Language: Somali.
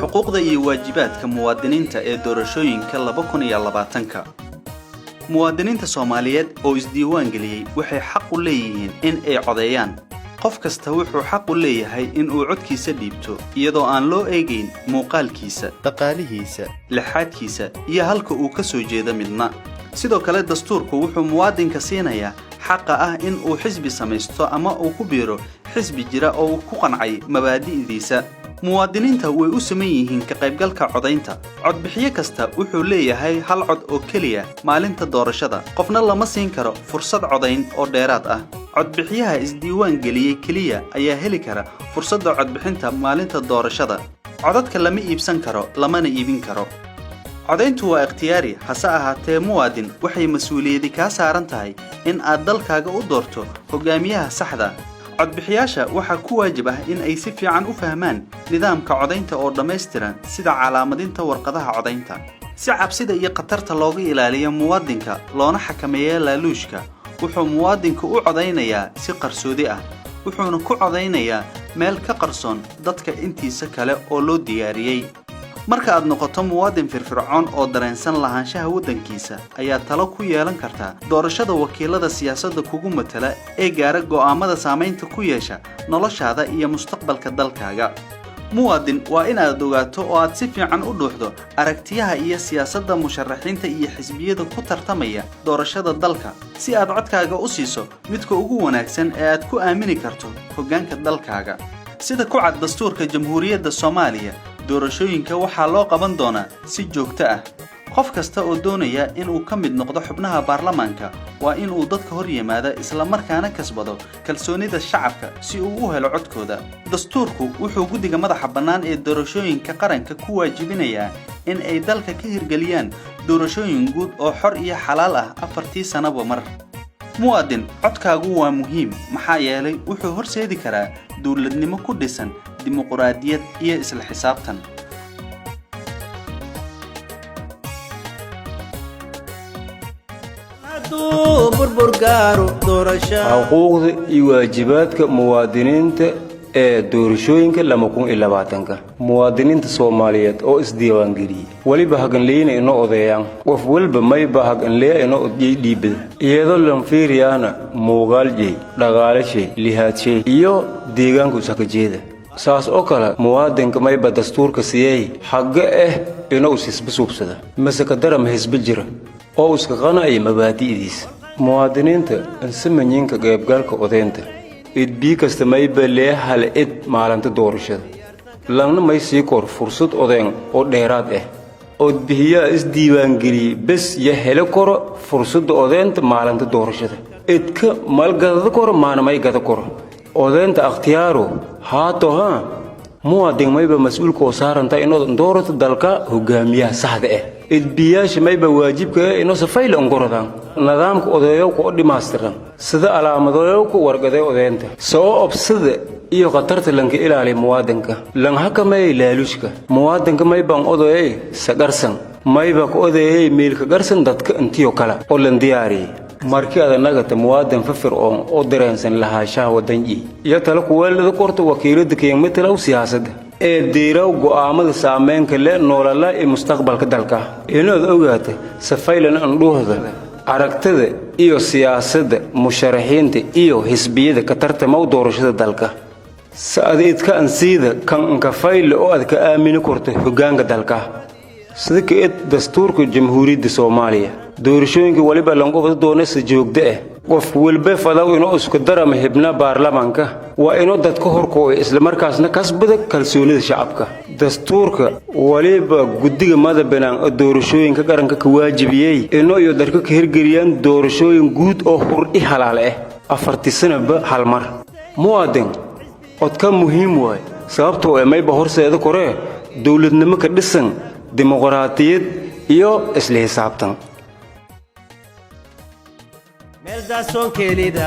xuquuqda iyo waajibaadka muwaadiniinta ee doorashooyinka 2020 muwaadiniinta Soomaaliyeed oo isdiiwaan galiyay waxay xaq u leeyihiin in ay codeeyaan qof kasta wuxuu xaq u leeyahay in uu codkiisa dhiibto iyadoo aan loo eegayn muuqaalkiisa dhaqaalihiisa lixaadkiisa iyo halka uu ka soo jeedo midna sidoo kale dastuurku wuxuu muwaadinka siinayaa xaq ah in uu xisbi samaysto ama uu ku biiro xisbi jira oo ku qancay mabaadi'diisa muwaadiniinta way u sameeyeen yihiin ka qaybgalka codeynta codbixiye kasta wuxuu leeyahay hal cod oo kaliya maalinta doorashada qofna lama siin karo fursad codeyn oo dheeraad ah codbixiyaha isdiiwaan galiyay kaliya ayaa heli kara fursadda codbixinta maalinta doorashada codadka lama iibsan karo lamana iibin karo codeyntu waa ikhtiyaari hase ahaatee muwaadin waxay mas'uuliyadi ka saaran tahay in aad dalkaaga u doorto hogaamiyaha saxda codbixiyaasha waxa ku waajib ah in ay si fiican u fahmaan nidaamka codeynta oo dhameystiran sida calaamadinta warqadaha codeynta si cabsida iyo qatarta looga ilaaliyo muwaadinka loona xakameeyo laaluushka wuxuu muwaadinku u codeynayaa si qarsoodi ah wuxuuna ku codeynayaa meel ka qarsoon dadka intiisa kale oo loo diyaariyay marka aad noqoto muwaadin firfircoon oo dareensan lahaanshaha wadankiisa ayaa talo ku yeelan kartaa doorashada wakiilada siyaasadda kugu matala ee gaara go'aamada saameynta ku yeesha noloshaada iyo mustaqbalka dalkaaga muwaadin waa inaad ogaato oo aad si fiican u dhuuxdo aragtiyaha iyo siyaasadda musharaxiinta iyo xisbiyada ku tartamaya doorashada dalka si aad codkaaga u siiso midka ugu wanaagsan ee aad ku aamini karto hoggaanka dalkaaga sida ku cad dastuurka Jamhuuriyadda Soomaaliya doorashooyinka waxaa loo qaban doonaa si joogto ah qof kasta oo doonaya in uu ka mid noqdo xubnaha baarlamaanka waa in uu dadka hor yimaado isla markaana kasbado kalsoonida shacabka si uu u helo codkooda dastuurku wuxuu guddiga madaxa bannaan ee doorashooyinka qaranka ku waajibinayaa in ay dalka ka hirgeliyaan doorashooyin guud oo xor iyo xalaal ah 4 sanaba mar muwaadin codkaagu waa muhiim maxaa yeelay wuxuu horseedi karaa dawladnimo ku dhisan dimuqraadiyad iyo isla xisaabtan xuquuqda iyo waajibaadka muwaadiniinta ee doorashooyinka 2020 muwaadiniinta Soomaaliyeed oo isdiiwaan galiyay waliba hagan leeyna inoo odeeyaan qof walba mayba hagan leeyahay inoo dhiibada iyadoo lan fiiriyana muuqaaljay dhaqaalahay lihaadhay iyo deegaanku saka jeeda saas oo kale muwaadinka mayba dastuurka siiyay xaq inuu isbisuubsada masaka daram hisbi jira oo iska qanacay mabaadi'diisa muwaadiniinta insamayinka qaybgalka odeynta idbii kasta mayba leehal maalinta doorashada lagna may sii kor fursad odeyn oo dheeraad ah oo bixiyaa isdiiwaan galiyay bas ya helo koro fursad odeynta maalinta doorashada idka malgada koro maanamay gada koro odeynta ikhtiyaaro haato muwaadin mayba mas'uulka oo saaranta inuu doorto dalka hogaamiyaha saxda ah idbiyaasha mayba waajibka inuu safayl ongoradaan nidaamka odeeyo ku dhimaastiran sida calaamadoyo ku wargaday odeynta soo obsada iyo qatarta lanka ilaali muwaadinka lan hakamay laalushka muwaadinka mayba odeeyay sagarsan mayba ku odeeyay meelka garsan dadka intiyo kala oo lan diyaariyay markii aad nagata muwaadin firfircoon oo dareensan lahaanshaha wadanji iyo talo ku weelada korto wakiilada keenmada siyaasadda ee diiraw go'aamada saameynka leh nolosha iyo mustaqbalka dalka inaad ogaato safaylan andhuuhda aragtida iyo siyaasadda musharaxiinta iyo xisbiyada ka tartama doorashada dalka saadidka ansiida kan ka fayl oo aad ka aamini karto hoggaanka dalka sida dastuurka Jamhuuriyadda Soomaaliya doorashooyinka waliba lanqoobada doonaysa joogda ah qof walba fadaw inuu isku daramo xubnaha baarlamaanka waa inuu dadka horkooyo isla markaasna kasbada kalsoonida shacabka dastuurka waliba guddiga madaxbanaan doorashooyinka qaranka ka waajibiyay inuu iyo dadka ka hirgeliyaan doorashooyin guud oo xor iyo xalaal ah 4 sanaba hal mar muwaadin codka muhiim waay sababtoo ah mayba horseeda kore dawladnimo ka dhisan dimuqraadiyad iyo isla xisaabtan meel daasoo keenida